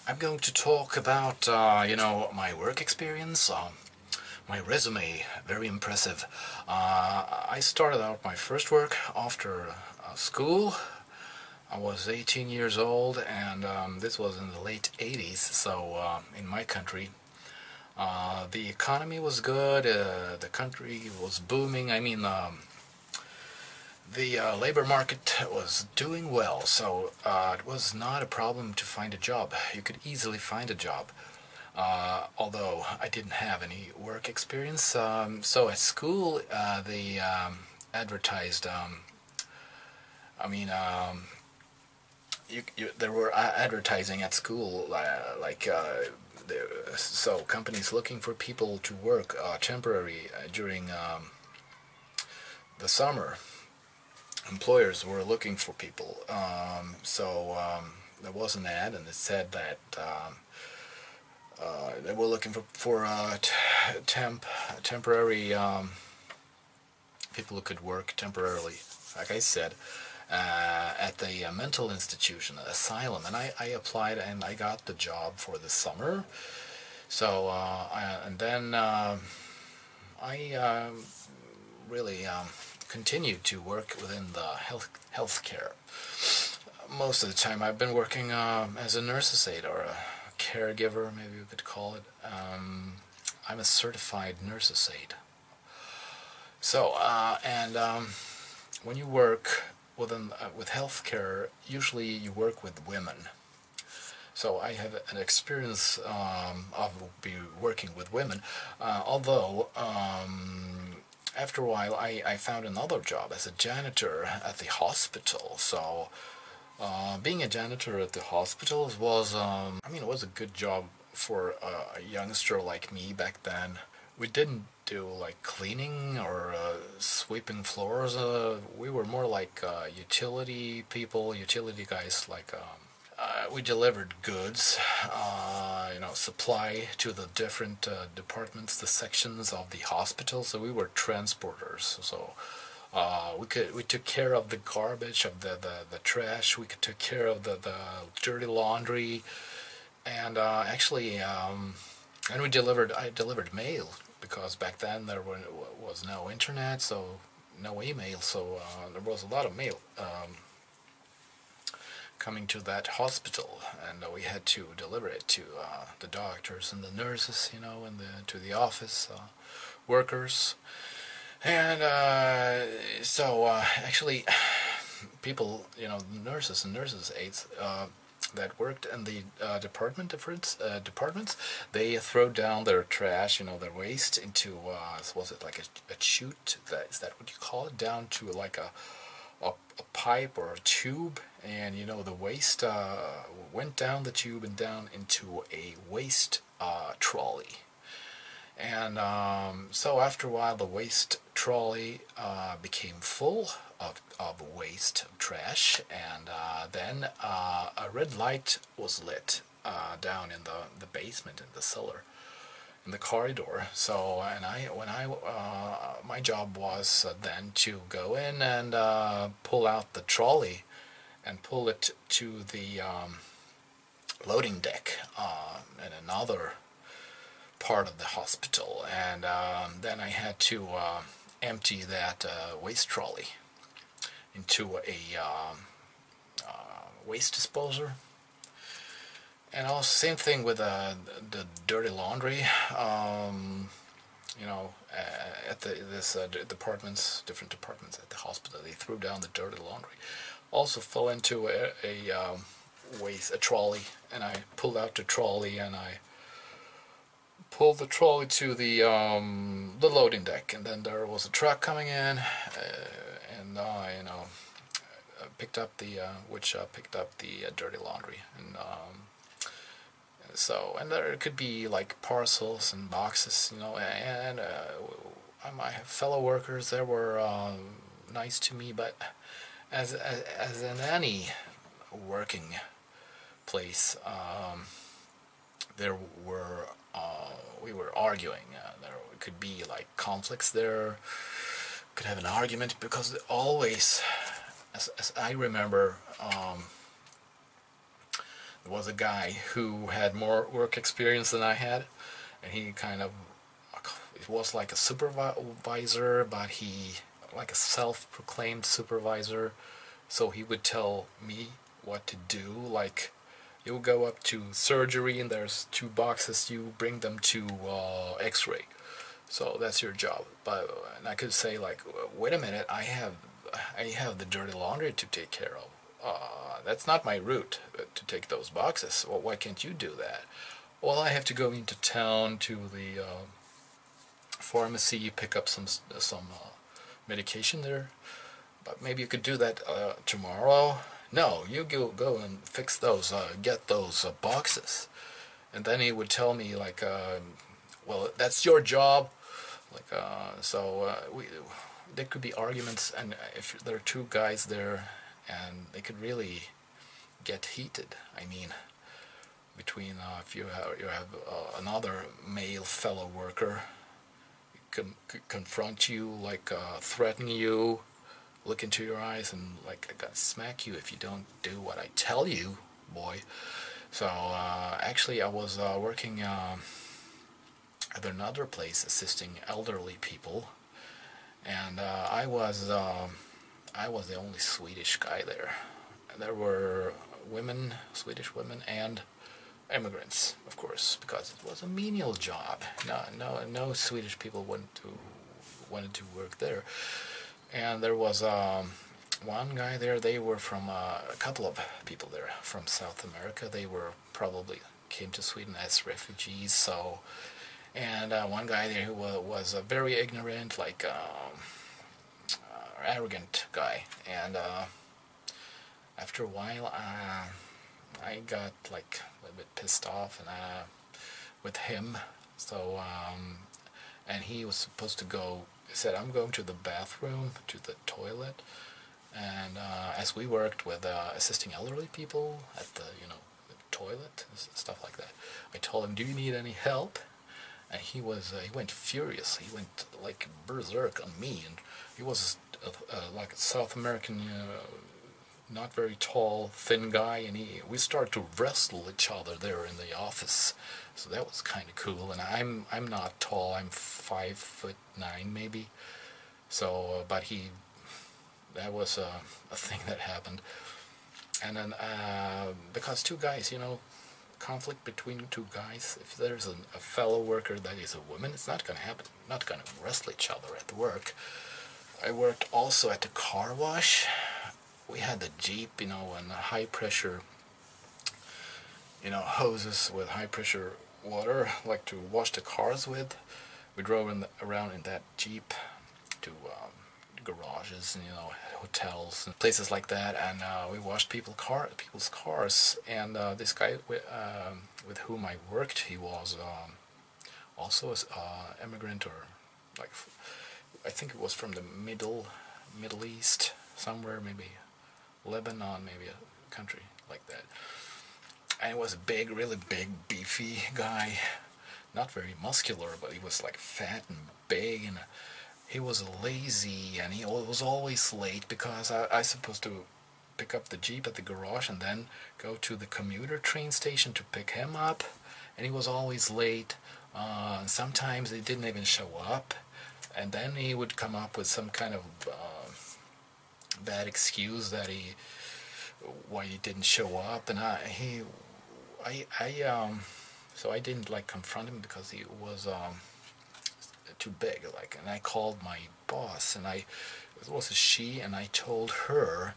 I'm going to talk about, my work experience. My resume, very impressive. I started out my first work after school. I was 18 years old, and this was in the late 80s. So in my country, the economy was good. The country was booming. The labor market was doing well, so it was not a problem to find a job. You could easily find a job, although I didn't have any work experience. So at school, they advertised. I mean, there were advertising at school, so companies looking for people to work temporary during the summer. Employers were looking for people. There was an ad, and it said that they were looking for temporary people who could work temporarily, like I said, at the mental institution, asylum. And I applied, and I got the job for the summer. So, and then I really continued to work within the healthcare. Most of the time, I've been working as a nurse's aide or a caregiver, maybe you could call it. I'm a certified nurse's aide. So, and when you work with healthcare, usually you work with women. So I have an experience of working with women, although after a while I found another job as a janitor at the hospital. So being a janitor at the hospital it was a good job for a youngster like me back then. We didn't do like cleaning or sweeping floors. We were more like utility people, utility guys. We delivered goods, supply to the different departments, the sections of the hospital. So we were transporters. So we took care of the garbage, of the trash. We took care of the dirty laundry, and and I delivered mail because back then there was no internet, so no email. So there was a lot of mail coming to that hospital, and we had to deliver it to the doctors and the nurses, and to the office workers. And actually, people, nurses and nurses aides that worked in the departments, they throw down their trash, their waste into, was it like a chute? Is that what you call it? Down to like a pipe or a tube, and the waste went down the tube and down into a waste trolley. And so after a while, the waste trolley became full of waste, of trash, and then a red light was lit down in the basement, in the cellar, in the corridor. So, my job was then to go in and pull out the trolley and pull it to the loading deck in another part of the hospital, and then I had to empty that waste trolley into a waste disposer. And also, same thing with the dirty laundry. At different departments at the hospital, they threw down the dirty laundry. Also fell into a trolley, and I pulled out the trolley, and I pulled the trolley to the loading deck, and then there was a truck coming in, and picked up the dirty laundry, and and there could be like parcels and boxes, and my fellow workers, they were nice to me, but as in any working place, there were we were arguing. There could be like conflicts there. Could have an argument because always, as I remember, was a guy who had more work experience than I had, and he kind of, it was like a supervisor, but he, like a self-proclaimed supervisor, so he would tell me what to do, like, you go up to surgery and there's two boxes, you bring them to x-ray, so that's your job. But and I could say like, wait a minute, I have the dirty laundry to take care of. That's not my route to take those boxes. Well, why can't you do that? Well, I have to go into town to the pharmacy, pick up some medication there. But maybe you could do that tomorrow. No, you go and fix those, get those boxes. And then he would tell me like, well, that's your job. Like, there could be arguments, and if there are two guys there, and they could really get heated. I mean, between if you have another male fellow worker, could confront you, like threaten you, look into your eyes, and like I gotta smack you if you don't do what I tell you, boy. So actually, I was working at another place assisting elderly people, and I was the only Swedish guy there. There were women, Swedish women, and immigrants, of course, because it was a menial job. No Swedish people wanted to work there. And there was one guy there. They were from a couple of people there from South America. They were probably came to Sweden as refugees. So, and one guy there who was a very ignorant, like arrogant guy. And after a while, I got like a little bit pissed off and with him. So and he was supposed to go. He said, "I'm going to the bathroom, to the toilet." And as we worked with assisting elderly people at the the toilet stuff like that, I told him, "Do you need any help?" And he went furious. He went like berserk on me, and he was like a South American. Not very tall, thin guy, and we started to wrestle each other there in the office. So that was kind of cool. And I'm not tall. I'm 5'9" maybe. So, but that was a thing that happened. And then because two guys, conflict between two guys. If there's a fellow worker that is a woman, it's not gonna happen. Not gonna wrestle each other at work. I worked also at the car wash. We had the Jeep, and high pressure, hoses with high pressure water, like to wash the cars with. We drove around in that Jeep to garages and hotels and places like that, and we washed people's cars. And this guy with whom I worked, he was also an immigrant, or like I think it was from the Middle East, somewhere, maybe Lebanon, maybe a country like that. And he was a big, really big, beefy guy. Not very muscular, but he was like fat and big, and he was lazy, and he was always late, because I was supposed to pick up the Jeep at the garage and then go to the commuter train station to pick him up, and he was always late. Sometimes he didn't even show up, and then he would come up with some kind of bad excuse why he didn't show up, and so I didn't like confront him because he was too big, like. And I called my boss, and it was a she, and I told her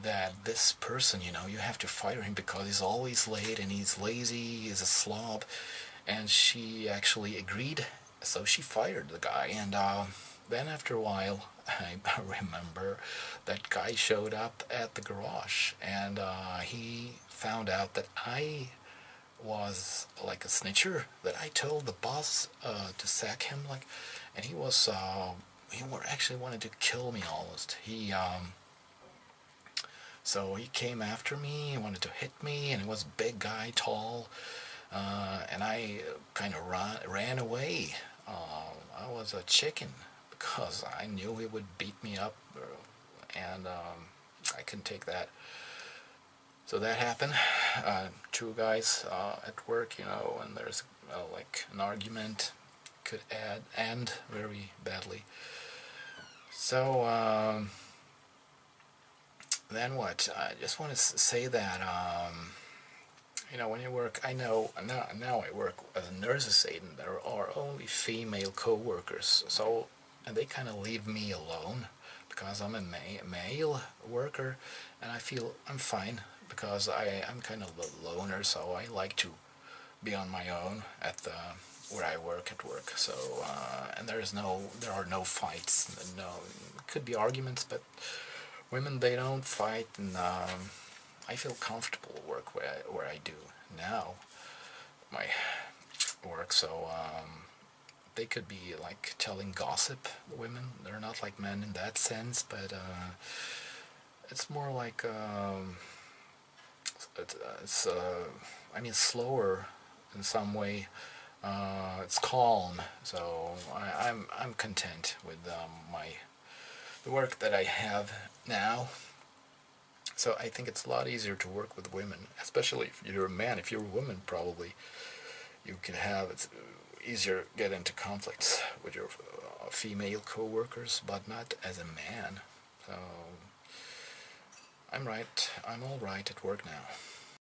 that this person, you have to fire him because he's always late and he's lazy, he's a slob. And she actually agreed, so she fired the guy. And then after a while, I remember that guy showed up at the garage, and he found out that I was like a snitcher, that I told the boss to sack him, like. And he actually wanted to kill me almost. So he came after me, he wanted to hit me, and he was a big guy, tall, and I kind of ran away. I was a chicken, because I knew he would beat me up, and I couldn't take that. So that happened. Two guys at work, you know, and there's like an argument could end very badly. So then what? I just want to say that you know, when you work, I know now I work as a nurse's aide, and there are only female co-workers. So, and they kind of leave me alone because I'm a male worker, and I feel I'm fine because I'm kind of a loner, so I like to be on my own at the where I work at work. So and there are no fights. No, could be arguments, but women, they don't fight, and I feel comfortable at work where I do now my work. So they could be like telling gossip. The women, they're not like men in that sense, but it's more like it's I mean slower in some way. It's calm, so I'm content with the work that I have now. So I think it's a lot easier to work with women, especially if you're a man. If you're a woman, probably you can have it's easier get into conflicts with your female co-workers, but not as a man. So I'm all right at work now.